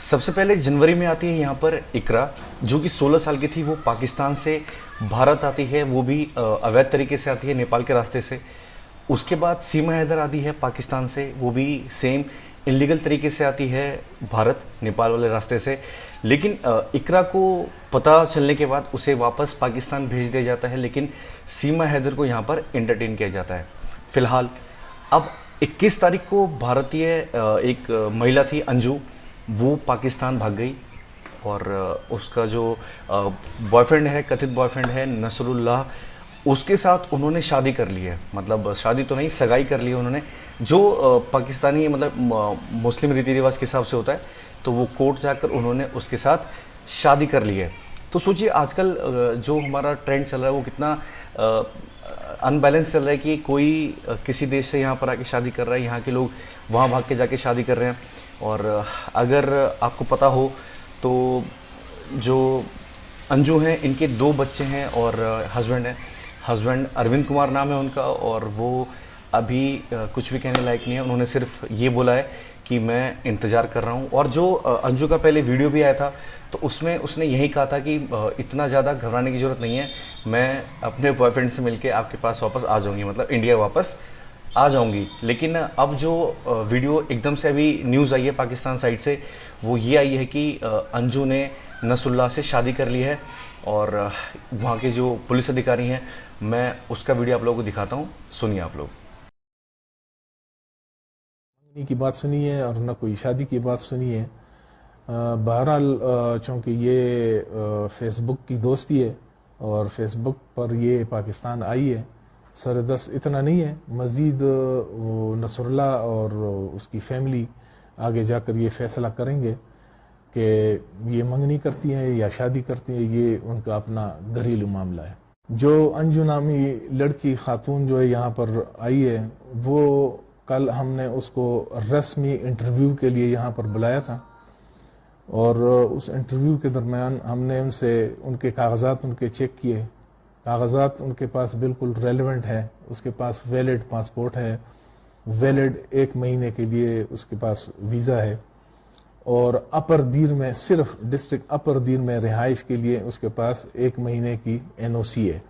सबसे पहले जनवरी में आती है यहाँ पर इकरा, जो कि 16 साल की थी। वो पाकिस्तान से भारत आती है, वो भी अवैध तरीके से आती है, नेपाल के रास्ते से। उसके बाद सीमा हैदर आती है पाकिस्तान से, वो भी सेम इलीगल तरीके से आती है भारत, नेपाल वाले रास्ते से। लेकिन इकरा को पता चलने के बाद उसे वापस पाकिस्तान भेज दिया जाता है, लेकिन सीमा हैदर को यहाँ पर एंटरटेन किया जाता है। फिलहाल अब 21 तारीख को भारतीय एक महिला थी अंजू, वो पाकिस्तान भाग गई और उसका जो बॉयफ्रेंड है, कथित बॉयफ्रेंड है नसरुल्लाह, उसके साथ उन्होंने शादी कर ली है। मतलब शादी तो नहीं, सगाई कर ली है उन्होंने, जो पाकिस्तानी मतलब मुस्लिम रीति रिवाज के हिसाब से होता है। तो वो कोर्ट जाकर उन्होंने उसके साथ शादी कर ली है। तो सोचिए आजकल जो हमारा ट्रेंड चल रहा है वो कितना अनबैलेंस चल रहा है कि कोई किसी देश से यहाँ पर आके शादी कर रहा है, यहाँ के लोग वहाँ भाग के जाके शादी कर रहे हैं। और अगर आपको पता हो तो जो अंजू हैं, इनके 2 बच्चे हैं और हस्बैंड हैं। हस्बैंड अरविंद कुमार नाम है उनका, और वो अभी कुछ भी कहने लायक नहीं है। उन्होंने सिर्फ ये बोला है कि मैं इंतज़ार कर रहा हूँ। और जो अंजू का पहले वीडियो भी आया था तो उसमें उसने यही कहा था कि इतना ज़्यादा घबराने की ज़रूरत नहीं है, मैं अपने बॉयफ्रेंड से मिलके आपके पास वापस आ जाऊँगी, मतलब इंडिया वापस आ जाऊंगी। लेकिन अब जो वीडियो एकदम से अभी न्यूज़ आई है पाकिस्तान साइड से, वो ये आई है कि अंजू ने नसरुल्लाह से शादी कर ली है। और वहाँ के जो पुलिस अधिकारी हैं, मैं उसका वीडियो आप लोगों को दिखाता हूँ, सुनिए आप लोग। की बात सुनी है और न कोई शादी की बात सुनी है। बहरहाल चूँकि ये फेसबुक की दोस्ती है और फेसबुक पर ये पाकिस्तान आई है, सरदस इतना नहीं है। मज़ीद वो नसरुल्लाह और उसकी फैमिली आगे जाकर ये फ़ैसला करेंगे कि ये मंगनी करती हैं या शादी करती हैं, ये उनका अपना घरेलू मामला है। जो अंजू नामी लड़की खातून जो है यहाँ पर आई है, वो कल हमने उसको रस्मी इंटरव्यू के लिए यहाँ पर बुलाया था और उस इंटरव्यू के दरमियान हमने उनसे उनके कागजात उनके चेक किए। कागजात उनके पास बिल्कुल रेलेवेंट है। उसके पास वैलिड पासपोर्ट है, वैलिड 1 महीने के लिए उसके पास वीज़ा है, और अपर दीर में, सिर्फ डिस्ट्रिक्ट अपर दीर में रिहाइश के लिए उसके पास 1 महीने की NOC है।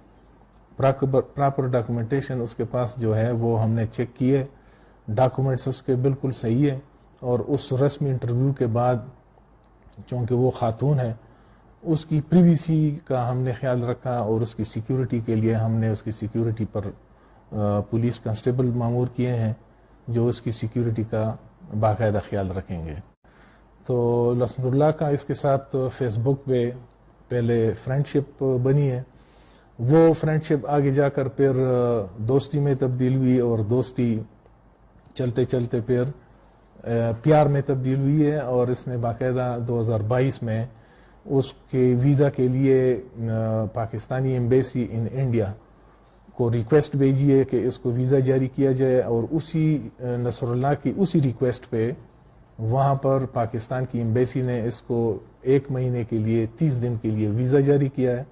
प्रॉपर डॉक्यूमेंटेशन उसके पास जो है वो हमने चेक किए, डॉक्यूमेंट्स उसके बिल्कुल सही है। और उस रस्मी इंटरव्यू के बाद चूँकि वो खातून है, उसकी प्रिवेसी का हमने ख्याल रखा और उसकी सिक्योरिटी के लिए हमने उसकी सिक्योरिटी पर पुलिस कांस्टेबल मामूर किए हैं, जो उसकी सिक्योरिटी का बाकायदा ख्याल रखेंगे। तो नसरुल्लाह का इसके साथ फेसबुक पे पहले फ्रेंडशिप बनी है, वो फ्रेंडशिप आगे जाकर फिर दोस्ती में तब्दील हुई और दोस्ती चलते चलते फिर प्यार में तब्दील हुई है। और इसने बाकायदा 2022 में उसके वीज़ा के लिए पाकिस्तानी एम्बेसी इन इंडिया को रिक्वेस्ट भेजी है कि इसको वीज़ा जारी किया जाए। और उसी नसरुल्लाह की उसी रिक्वेस्ट पे वहाँ पर पाकिस्तान की एम्बेसी ने इसको 1 महीने के लिए 30 दिन के लिए वीज़ा जारी किया है।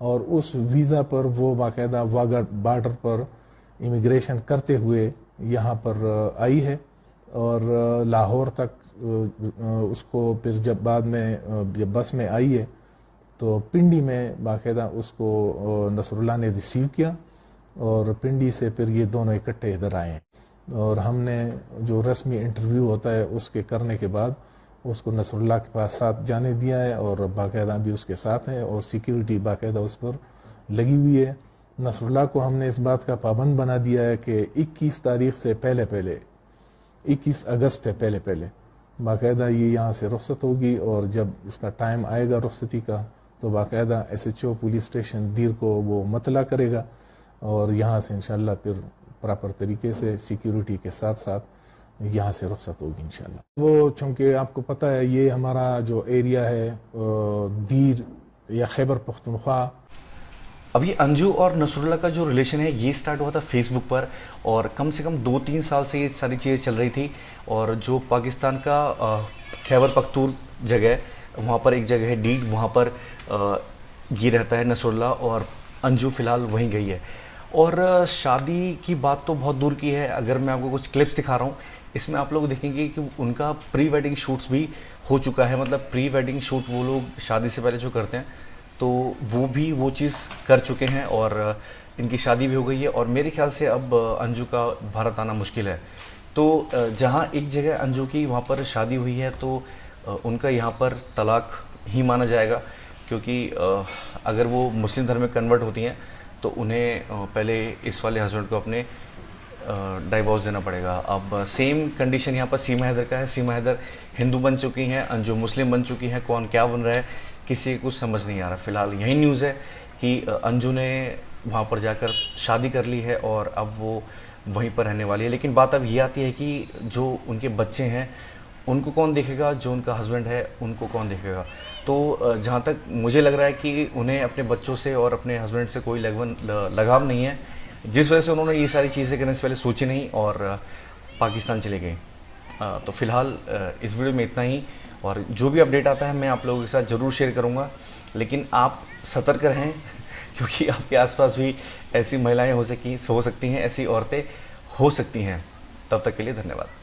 और उस वीज़ा पर वो बाकायदा वाघा बॉर्डर पर इमिग्रेशन करते हुए यहाँ पर आई है और लाहौर तक उसको फिर जब बाद में जब बस में आई है तो पिंडी में बाकायदा उसको नसरुल्लाह ने रिसीव किया और पिंडी से फिर ये दोनों इकट्ठे इधर आए हैं। और हमने जो रस्मी इंटरव्यू होता है उसके करने के बाद उसको नसरुल्लाह के पास साथ जाने दिया है और बाकायदा भी उसके साथ है और सिक्योरिटी बाकायदा उस पर लगी हुई है। नसरुल्लाह को हमने इस बात का पाबंद बना दिया है कि 21 तारीख से पहले 21 अगस्त से पहले बाकायदा ये यहाँ से रुखसत होगी। और जब इसका टाइम आएगा रुखसती का तो बाकायदा SHO पुलिस स्टेशन दीर को वो मतला करेगा और यहाँ से इंशाल्लाह फिर प्रॉपर तरीके से सिक्योरिटी के साथ साथ यहाँ से रुखसत होगी इंशाल्लाह। वो चूँकि आपको पता है ये हमारा जो एरिया है दीर या खैबर पख्तूनख्वा। अब ये अंजू और नसरुल्लाह का जो रिलेशन है ये स्टार्ट हुआ था फेसबुक पर, और कम से कम 2-3 साल से ये सारी चीज़ें चल रही थी। और जो पाकिस्तान का खैबर पख्तून जगह, वहाँ पर एक जगह है डीड, वहाँ पर ये रहता है नसरुल्लाह, और अंजू फ़िलहाल वहीं गई है। और शादी की बात तो बहुत दूर की है। अगर मैं आपको कुछ क्लिप्स दिखा रहा हूँ, इसमें आप लोग देखेंगे कि उनका प्री वेडिंग शूट्स भी हो चुका है, मतलब प्री वेडिंग शूट वो लोग शादी से पहले जो करते हैं तो वो भी वो चीज़ कर चुके हैं और इनकी शादी भी हो गई है। और मेरे ख्याल से अब अंजू का भारत आना मुश्किल है। तो जहाँ एक जगह अंजू की वहाँ पर शादी हुई है तो उनका यहाँ पर तलाक ही माना जाएगा, क्योंकि अगर वो मुस्लिम धर्म में कन्वर्ट होती हैं तो उन्हें पहले इस वाले हस्बैंड को अपने डाइवोर्स देना पड़ेगा। अब सेम कंडीशन यहाँ पर सीमा हैदर का है। सीमा हैदर हिंदू बन चुकी हैं, अंजू मुस्लिम बन चुकी हैं। कौन क्या बन रहा है किसी को कुछ समझ नहीं आ रहा। फिलहाल यही न्यूज़ है कि अंजू ने वहाँ पर जाकर शादी कर ली है और अब वो वहीं पर रहने वाली है। लेकिन बात अब ये आती है कि जो उनके बच्चे हैं उनको कौन देखेगा, जो उनका हस्बैंड है उनको कौन देखेगा। तो जहाँ तक मुझे लग रहा है कि उन्हें अपने बच्चों से और अपने हस्बैंड से कोई लगाव नहीं है, जिस वजह से उन्होंने ये सारी चीज़ें करने से पहले सोची नहीं और पाकिस्तान चले गए। तो फिलहाल इस वीडियो में इतना ही, और जो भी अपडेट आता है मैं आप लोगों के साथ ज़रूर शेयर करूँगा। लेकिन आप सतर्क रहें क्योंकि आपके आसपास भी ऐसी महिलाएं हो सकती हैं, ऐसी औरतें हो सकती हैं। तब तक के लिए धन्यवाद।